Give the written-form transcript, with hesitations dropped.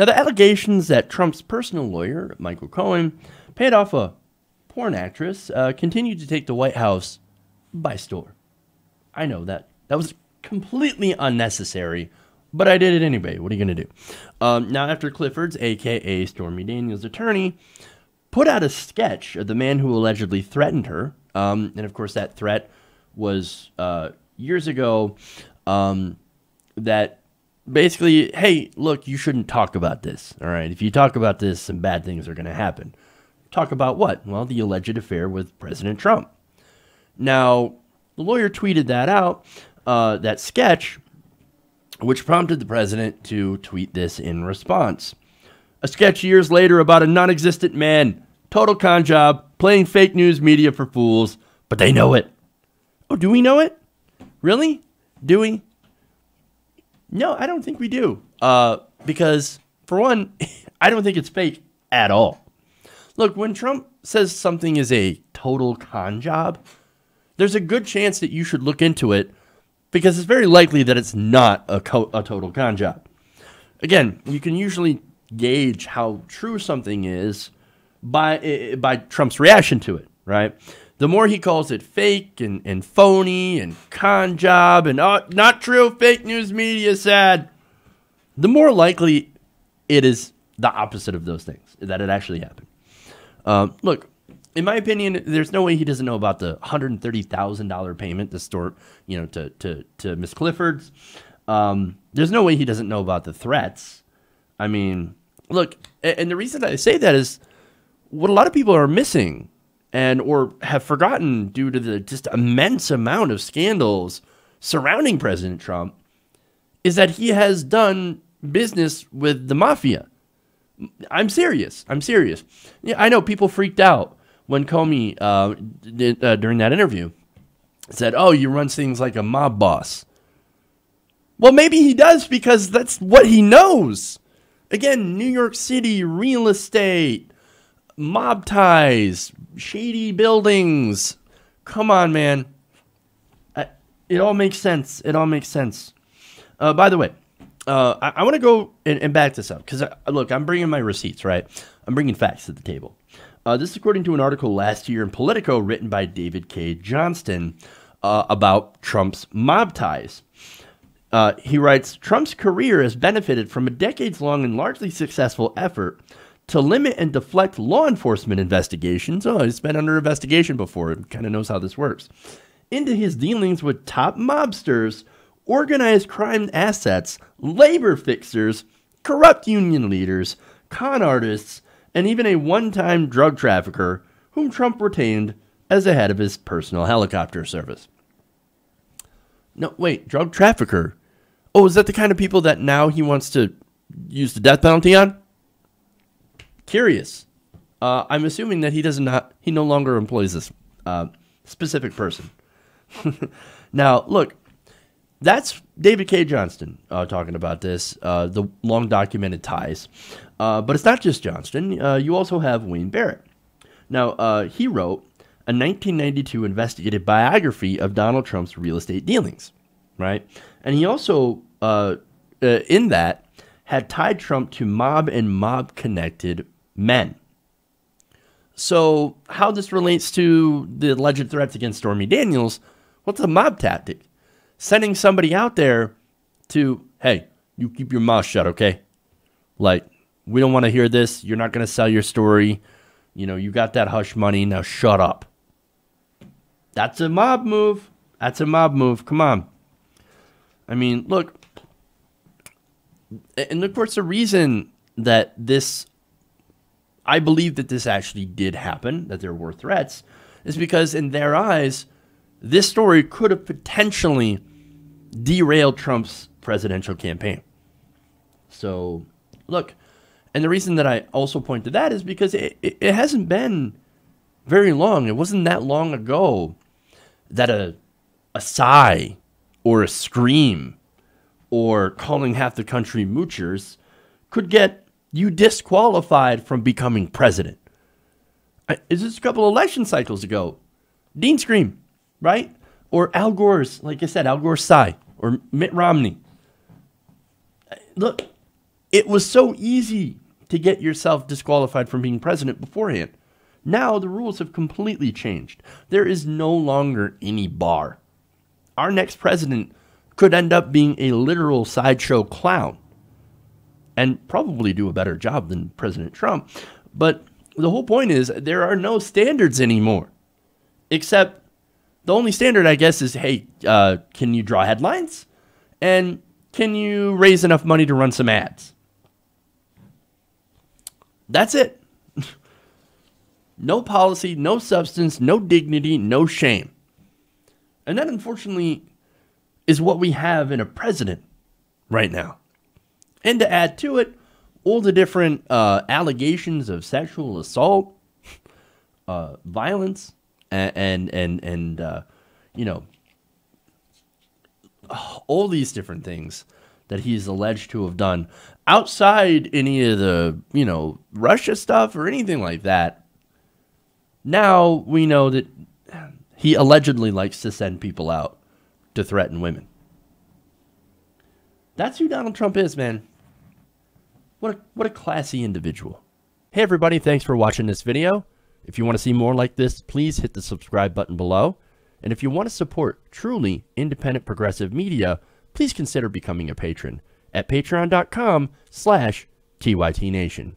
Now, the allegations that Trump's personal lawyer, Michael Cohen, paid off a porn actress continued to take the White House by storm. I know that was completely unnecessary, but I did it anyway. What are you going to do? Now, after Clifford's, a.k.a. Stormy Daniels' attorney, put out a sketch of the man who allegedly threatened her, and of course that threat was years ago, that basically, hey, look, you shouldn't talk about this, all right? If you talk about this, some bad things are going to happen. Talk about what? Well, the alleged affair with President Trump. Now, the lawyer tweeted that out, that sketch, which prompted the president to tweet this in response. A sketch years later about a non-existent man, total con job, playing fake news media for fools, but they know it. Oh, do we know it? Really? Do we? No, I don't think we do. Because, for one, I don't think it's fake at all. Look, when Trump says something is a total con job, there's a good chance that you should look into it because it's very likely that it's not a total con job. Again, you can usually gauge how true something is by Trump's reaction to it, right? The more he calls it fake and phony and con job and not true, fake news media said, the more likely it is the opposite of those things, that it actually happened. Look, in my opinion, there's no way he doesn't know about the $130,000 payment to Miss Clifford's. There's no way he doesn't know about the threats. I mean, look, and the reason I say that is what a lot of people are missing or have forgotten due to the just immense amount of scandals surrounding President Trump is that he has done business with the mafia. I'm serious. Yeah, I know people freaked out when Comey during that interview said, "Oh, you run things like a mob boss." Well, maybe he does because that's what he knows. Again, New York City, real estate, mob ties, shady buildings. Come on, man. It all makes sense. By the way, I want to go and back this up because, look, I'm bringing my receipts, right? I'm bringing facts to the table. This is according to an article last year in Politico written by David K. Johnston about Trump's mob ties. He writes, Trump's career has benefited from a decades-long and largely successful effort to limit and deflect law enforcement investigations. Oh, he's been under investigation before and kind of knows how this works. Into his dealings with top mobsters, organized crime assets, labor fixers, corrupt union leaders, con artists, and even a one-time drug trafficker whom Trump retained as the head of his personal helicopter service. No, wait, drug trafficker? Oh, is that the kind of people that now he wants to use the death penalty on? Curious. I'm assuming that he no longer employs this specific person. Now, look, that's David K. Johnston talking about this, the long documented ties. But it's not just Johnston. You also have Wayne Barrett. Now, he wrote a 1992 investigative biography of Donald Trump's real estate dealings, right? And he also, in that, had tied Trump to mob and mob-connected men. So how this relates to the alleged threats against Stormy Daniels, what's a mob tactic? Sending somebody out there to, hey, you keep your mouth shut, okay? Like, we don't want to hear this. You're not going to sell your story. You know, you got that hush money. Now shut up. That's a mob move. Come on. I mean, look. And of course, the reason that I believe that this actually did happen, that there were threats, is because in their eyes, this story could have potentially derailed Trump's presidential campaign. So, look, and the reason that I also point to that is because it hasn't been very long. It wasn't that long ago that a sigh or a scream or calling half the country moochers could get you disqualified from becoming president. Is this a couple election cycles ago? Dean Scream, right? Or Al Gore's, like I said, Al Gore's sigh, or Mitt Romney. Look, It was so easy to get yourself disqualified from being president beforehand. Now the rules have completely changed. There is no longer any bar. Our next president could end up being a literal sideshow clown and probably do a better job than President Trump. But the whole point is there are no standards anymore. Except the only standard, I guess, is, hey, can you draw headlines? And can you raise enough money to run some ads? That's it. No policy, no substance, no dignity, no shame. And that, unfortunately, is what we have in a president right now. And to add to it, all the different allegations of sexual assault, violence, and you know, all these different things that he's alleged to have done outside any of the, you know, Russia stuff or anything like that. Now we know that he allegedly likes to send people out to threaten women. That's who Donald Trump is, man. What a classy individual. Hey everybody, thanks for watching this video. If you want to see more like this, please hit the subscribe button below. And if you want to support truly independent progressive media, please consider becoming a patron at patreon.com/TYTNation.